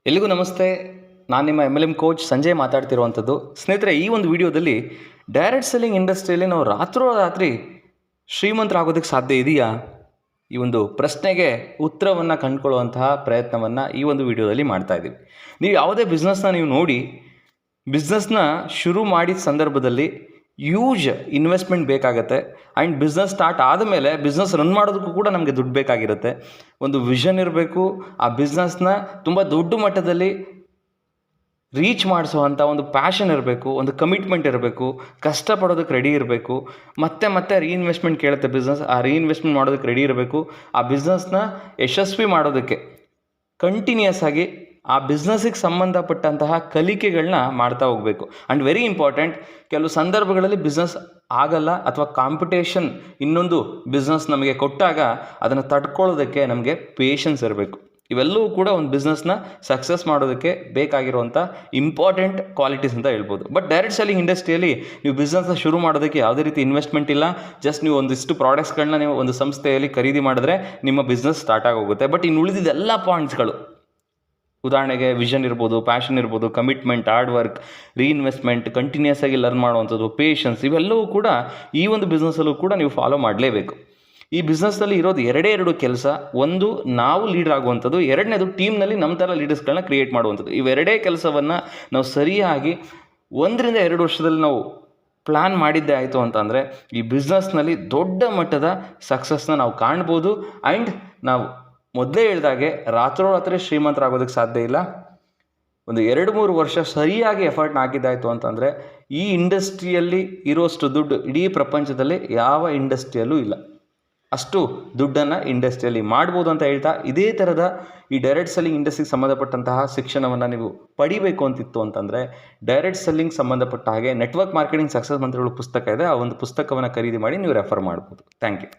ಎಲ್ಲಿಗೂ ನಮಸ್ತೆ. ನಾನು ನಿಮ್ಮ MLM ಕೋಚ್ ಸಂಜಯ್ ಮಾತಾಡ್ತಿರುವಂಥದ್ದು. ಸ್ನೇಹಿತರೆ, ಈ ಒಂದು ವಿಡಿಯೋದಲ್ಲಿ ಡೈರೆಕ್ಟ್ ಸೆಲ್ಲಿಂಗ್ ಇಂಡಸ್ಟ್ರಿಯಲ್ಲಿ ನಾವು ರಾತ್ರೋರಾತ್ರಿ ಶ್ರೀಮಂತರಾಗೋದಕ್ಕೆ ಸಾಧ್ಯ ಇದೆಯಾ? ಈ ಒಂದು ಪ್ರಶ್ನೆಗೆ ಉತ್ತರವನ್ನು ಕಂಡುಕೊಳ್ಳುವಂತಹ ಪ್ರಯತ್ನವನ್ನು ಈ ಒಂದು ವಿಡಿಯೋದಲ್ಲಿ ಮಾಡ್ತಾ ಇದ್ದೀವಿ. ನೀವು ಯಾವುದೇ ಬಿಸ್ನೆಸ್ನ ನೀವು ನೋಡಿ, ಬಿಸ್ನೆಸ್ನ ಶುರು ಮಾಡಿದ ಸಂದರ್ಭದಲ್ಲಿ ಯೂಜ್ ಇನ್ವೆಸ್ಟ್ಮೆಂಟ್ ಬೇಕಾಗತ್ತೆ. ಆ್ಯಂಡ್ ಬಿಸ್ನೆಸ್ ಸ್ಟಾರ್ಟ್ ಆದಮೇಲೆ ಬಿಸ್ನೆಸ್ ರನ್ ಮಾಡೋದಕ್ಕೂ ಕೂಡ ನಮಗೆ ದುಡ್ಡು ಬೇಕಾಗಿರುತ್ತೆ. ಒಂದು ವಿಷನ್ ಇರಬೇಕು, ಆ ಬಿಸ್ನೆಸ್ನ ತುಂಬ ದೊಡ್ಡ ಮಟ್ಟದಲ್ಲಿ ರೀಚ್ ಮಾಡಿಸೋವಂಥ ಒಂದು ಪ್ಯಾಷನ್ ಇರಬೇಕು, ಒಂದು ಕಮಿಟ್ಮೆಂಟ್ ಇರಬೇಕು, ಕಷ್ಟಪಡೋದಕ್ಕೆ ರೆಡಿ ಇರಬೇಕು. ಮತ್ತೆ ರೀಇನ್ವೆಸ್ಟ್ಮೆಂಟ್ ಕೇಳುತ್ತೆ ಬಿಸ್ನೆಸ್, ಆ ರೀಇನ್ವೆಸ್ಟ್ಮೆಂಟ್ ಮಾಡೋದಕ್ಕೆ ರೆಡಿ ಇರಬೇಕು. ಆ ಬಿಸ್ನೆಸ್ನ ಯಶಸ್ವಿ ಮಾಡೋದಕ್ಕೆ ಕಂಟಿನ್ಯೂಯಸ್ ಆಗಿ ಆ ಬಿಸ್ನೆಸ್ಸಿಗೆ ಸಂಬಂಧಪಟ್ಟಂತಹ ಕಲಿಕೆಗಳನ್ನ ಮಾಡ್ತಾ ಹೋಗಬೇಕು. ಆ್ಯಂಡ್ ವೆರಿ ಇಂಪಾರ್ಟೆಂಟ್, ಕೆಲವು ಸಂದರ್ಭಗಳಲ್ಲಿ ಬಿಸ್ನೆಸ್ ಆಗಲ್ಲ ಅಥವಾ ಕಾಂಪಿಟೇಷನ್ ಇನ್ನೊಂದು ಬಿಸ್ನೆಸ್ ನಮಗೆ ಕೊಟ್ಟಾಗ ಅದನ್ನು ತಡ್ಕೊಳ್ಳೋದಕ್ಕೆ ನಮಗೆ ಪೇಷನ್ಸ್ ಇರಬೇಕು. ಇವೆಲ್ಲವೂ ಕೂಡ ಒಂದು ಬಿಸ್ನೆಸ್ನ ಸಕ್ಸಸ್ ಮಾಡೋದಕ್ಕೆ ಬೇಕಾಗಿರುವಂಥ ಇಂಪಾರ್ಟೆಂಟ್ ಕ್ವಾಲಿಟೀಸ್ ಅಂತ ಹೇಳ್ಬೋದು. ಬಟ್ ಡೈರೆಕ್ಟ್ ಸೆಲ್ಲಿಂಗ್ ಇಂಡಸ್ಟ್ರಿಯಲ್ಲಿ ನೀವು ಬಿಸ್ನೆಸ್ನ ಶುರು ಮಾಡೋದಕ್ಕೆ ಯಾವುದೇ ರೀತಿ ಇನ್ವೆಸ್ಟ್ಮೆಂಟ್ ಇಲ್ಲ. ಜಸ್ಟ್ ನೀವು ಒಂದಿಷ್ಟು ಪ್ರಾಡಕ್ಟ್ಸ್ಗಳನ್ನ ನೀವು ಒಂದು ಸಂಸ್ಥೆಯಲ್ಲಿ ಖರೀದಿ ಮಾಡಿದ್ರೆ ನಿಮ್ಮ ಬಿಸ್ನೆಸ್ ಸ್ಟಾರ್ಟ್ ಆಗೋಗುತ್ತೆ. ಬಟ್ ಇನ್ನು ಉಳಿದಿದ್ದೆಲ್ಲ ಪಾಯಿಂಟ್ಸ್ಗಳು, ಉದಾಹರಣೆಗೆ ವಿಷನ್ ಇರ್ಬೋದು, ಪ್ಯಾಷನ್ ಇರ್ಬೋದು, commitment, hard work, reinvestment, continuous ಆಗಿ ಲರ್ನ್ ಮಾಡುವಂಥದ್ದು, ಪೇಷನ್ಸ್, ಇವೆಲ್ಲವೂ ಕೂಡ ಈ ಒಂದು ಬಿಸ್ನೆಸ್ಸಲ್ಲೂ ಕೂಡ ನೀವು ಫಾಲೋ ಮಾಡಲೇಬೇಕು. ಈ ಬಿಸ್ನೆಸ್ನಲ್ಲಿ ಇರೋದು ಎರಡು ಕೆಲಸ. ಒಂದು, ನಾವು ಲೀಡರ್ ಆಗುವಂಥದ್ದು. ಎರಡನೇದು, ಟೀಮ್ನಲ್ಲಿ ನಮ್ಮ ಥರ ಲೀಡರ್ಸ್ಗಳನ್ನ ಕ್ರಿಯೇಟ್ ಮಾಡುವಂಥದ್ದು. ಇವೆರಡೇ ಕೆಲಸವನ್ನು ನಾವು ಸರಿಯಾಗಿ 1 ರಿಂದ 2 ವರ್ಷದಲ್ಲಿ ನಾವು ಪ್ಲ್ಯಾನ್ ಮಾಡಿದ್ದೇ ಆಯಿತು ಅಂತಂದರೆ ಈ ಬಿಸ್ನೆಸ್ನಲ್ಲಿ ದೊಡ್ಡ ಮಟ್ಟದ ಸಕ್ಸಸ್ನ ನಾವು ಕಾಣ್ಬೋದು. ಆ್ಯಂಡ್ ನಾವು ಮೊದಲೇ ಹೇಳಿದಾಗೆ ರಾತ್ರೋರಾತ್ರಿ ಶ್ರೀಮಂತರಾಗೋದಕ್ಕೆ ಸಾಧ್ಯ ಇಲ್ಲ. ಒಂದು 2-3 ವರ್ಷ ಸರಿಯಾಗಿ ಎಫರ್ಟ್ನ ಹಾಕಿದ್ದಾಯಿತು ಅಂತಂದರೆ ಈ ಇಂಡಸ್ಟ್ರಿಯಲ್ಲಿ ಇರೋಷ್ಟು ದುಡ್ಡು ಇಡೀ ಪ್ರಪಂಚದಲ್ಲಿ ಯಾವ ಇಂಡಸ್ಟ್ರಿಯಲ್ಲೂ ಇಲ್ಲ. ಅಷ್ಟು ದುಡ್ಡನ್ನು ಇಂಡಸ್ಟ್ರಿಯಲ್ಲಿ ಮಾಡ್ಬೋದು ಅಂತ ಹೇಳ್ತಾ, ಇದೇ ಥರದ ಈ ಡೈರೆಕ್ಟ್ ಸೆಲ್ಲಿಂಗ್ ಇಂಡಸ್ಟ್ರಿಗೆ ಸಂಬಂಧಪಟ್ಟಂತಹ ಶಿಕ್ಷಣವನ್ನು ನೀವು ಪಡಿಬೇಕು ಅಂತಿತ್ತು ಅಂತಂದರೆ ಡೈರೆಕ್ಟ್ ಸೆಲ್ಲಿಂಗ್ ಸಂಬಂಧಪಟ್ಟ ಹಾಗೆ ನೆಟ್ವರ್ಕ್ ಮಾರ್ಕೆಟಿಂಗ್ ಸಕ್ಸಸ್ ಮಂತ್ರಗಳು ಪುಸ್ತಕ ಇದೆ. ಆ ಒಂದು ಪುಸ್ತಕವನ್ನು ಖರೀದಿ ಮಾಡಿ ನೀವು ರೆಫರ್ ಮಾಡ್ಬೋದು. Thank you.